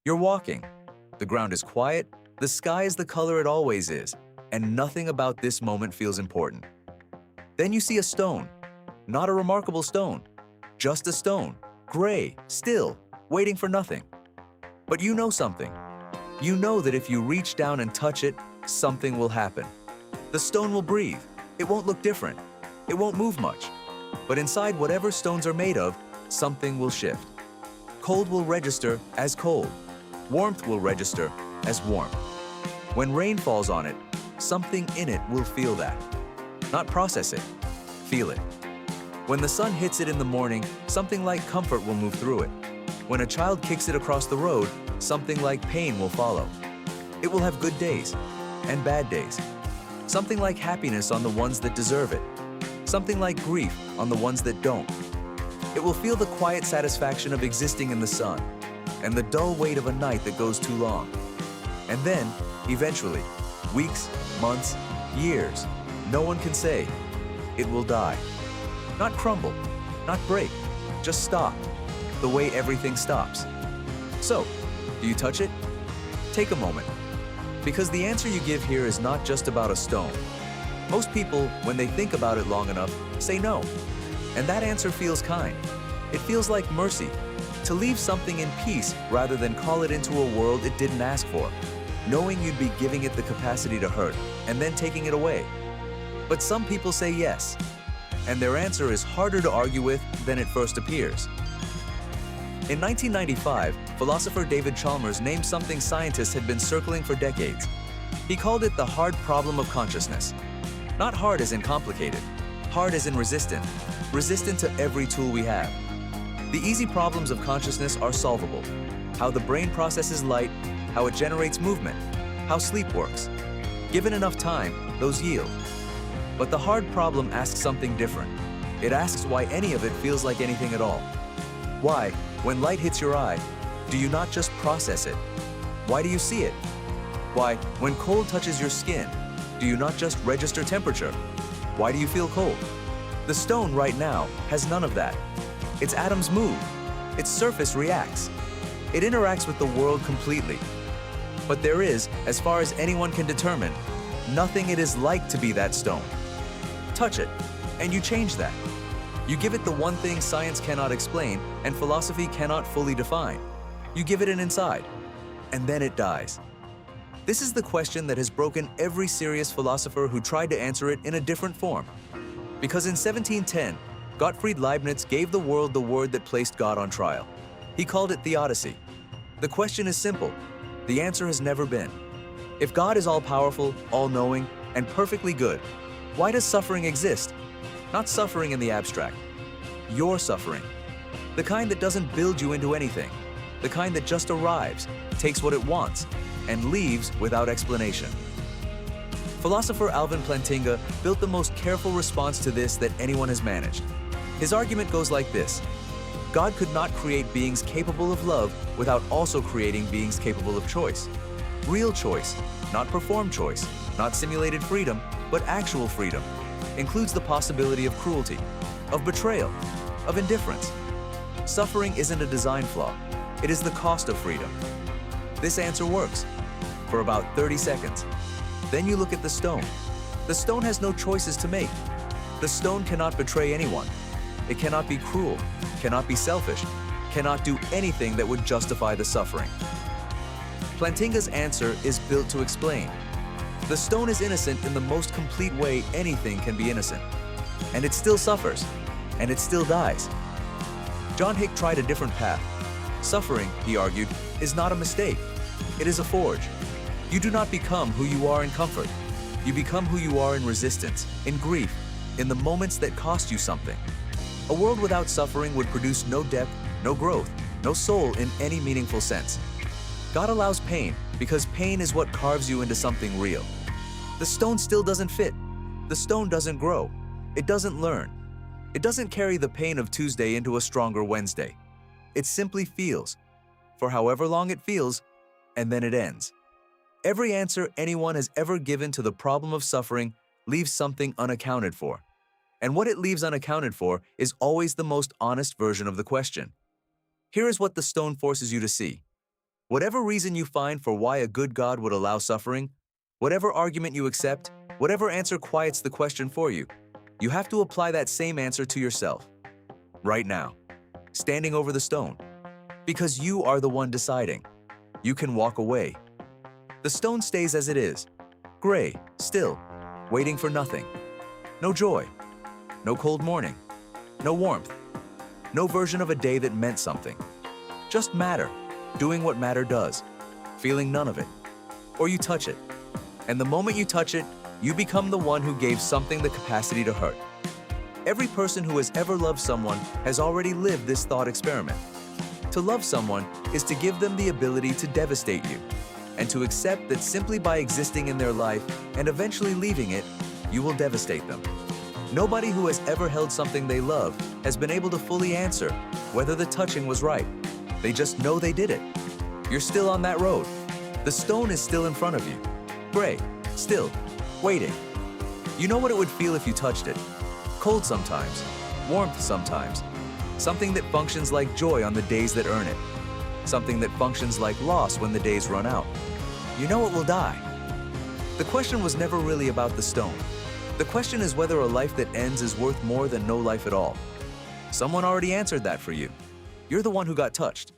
You're walking. The ground is quiet, the sky is the color it always is, and nothing about this moment feels important. Then you see a stone. Not a remarkable stone. Just a stone. Gray, still, waiting for nothing. But you know something. You know that if you reach down and touch it, something will happen. The stone will breathe. It won't look different. It won't move much. But inside whatever stones are made of, something will shift. Cold will register as cold. Warmth will register as warmth. When rain falls on it, something in it will feel that. Not process it, feel it. When the sun hits it in the morning, something like comfort will move through it. When a child kicks it across the road, something like pain will follow. It will have good days and bad days. Something like happiness on the ones that deserve it. Something like grief on the ones that don't. It will feel the quiet satisfaction of existing in the sun and the dull weight of a night that goes too long. And then, eventually, weeks, months, years, no one can say, it will die. Not crumble, not break, just stop, the way everything stops. So, do you touch it? Take a moment, because the answer you give here is not just about a stone. Most people, when they think about it long enough, say no. And that answer feels kind. It feels like mercy, to leave something in peace rather than call it into a world it didn't ask for, knowing you'd be giving it the capacity to hurt and then taking it away. But some people say yes, and their answer is harder to argue with than it first appears. In 1995, philosopher David Chalmers named something scientists had been circling for decades. He called it the hard problem of consciousness. Not hard as in complicated, hard as in resistant to every tool we have. The easy problems of consciousness are solvable. How the brain processes light, how it generates movement, how sleep works. Given enough time, those yield. But the hard problem asks something different. It asks why any of it feels like anything at all. Why, when light hits your eye, do you not just process it? Why do you see it? Why, when cold touches your skin, do you not just register temperature? Why do you feel cold? The stone right now has none of that. Its atoms move. Its surface reacts. It interacts with the world completely. But there is, as far as anyone can determine, nothing it is like to be that stone. Touch it, and you change that. You give it the one thing science cannot explain and philosophy cannot fully define. You give it an inside, and then it dies. This is the question that has broken every serious philosopher who tried to answer it in a different form. Because in 1710, Gottfried Leibniz gave the world the word that placed God on trial. He called it theodicy. The question is simple. The answer has never been. If God is all-powerful, all-knowing, and perfectly good, why does suffering exist? Not suffering in the abstract. Your suffering. The kind that doesn't build you into anything. The kind that just arrives, takes what it wants, and leaves without explanation. Philosopher Alvin Plantinga built the most careful response to this that anyone has managed. His argument goes like this. God could not create beings capable of love without also creating beings capable of choice. Real choice, not performed choice, not simulated freedom, but actual freedom, includes the possibility of cruelty, of betrayal, of indifference. Suffering isn't a design flaw. It is the cost of freedom. This answer works for about 30 seconds. Then you look at the stone. The stone has no choices to make. The stone cannot betray anyone. It cannot be cruel, cannot be selfish, cannot do anything that would justify the suffering. Plantinga's answer is built to explain. The stone is innocent in the most complete way anything can be innocent. And it still suffers, and it still dies. John Hick tried a different path. Suffering, he argued, is not a mistake. It is a forge. You do not become who you are in comfort. You become who you are in resistance, in grief, in the moments that cost you something. A world without suffering would produce no depth, no growth, no soul in any meaningful sense. God allows pain because pain is what carves you into something real. The stone still doesn't fit. The stone doesn't grow. It doesn't learn. It doesn't carry the pain of Tuesday into a stronger Wednesday. It simply feels, for however long it feels, and then it ends. Every answer anyone has ever given to the problem of suffering leaves something unaccounted for. And what it leaves unaccounted for is always the most honest version of the question. Here is what the stone forces you to see. Whatever reason you find for why a good God would allow suffering, whatever argument you accept, whatever answer quiets the question for you, you have to apply that same answer to yourself. Right now, standing over the stone. Because you are the one deciding. You can walk away. The stone stays as it is, gray, still, waiting for nothing. No joy, no cold morning, no warmth, no version of a day that meant something. Just matter, doing what matter does, feeling none of it. Or you touch it, and the moment you touch it, you become the one who gave something the capacity to hurt. Every person who has ever loved someone has already lived this thought experiment. To love someone is to give them the ability to devastate you, and to accept that simply by existing in their life and eventually leaving it, you will devastate them. Nobody who has ever held something they love has been able to fully answer whether the touching was right. They just know they did it. You're still on that road. The stone is still in front of you, gray, still, waiting. You know what it would feel if you touched it. Cold sometimes, warmth sometimes. Something that functions like joy on the days that earn it. Something that functions like loss when the days run out. You know it will die. The question was never really about the stone. The question is whether a life that ends is worth more than no life at all. Someone already answered that for you. You're the one who got touched.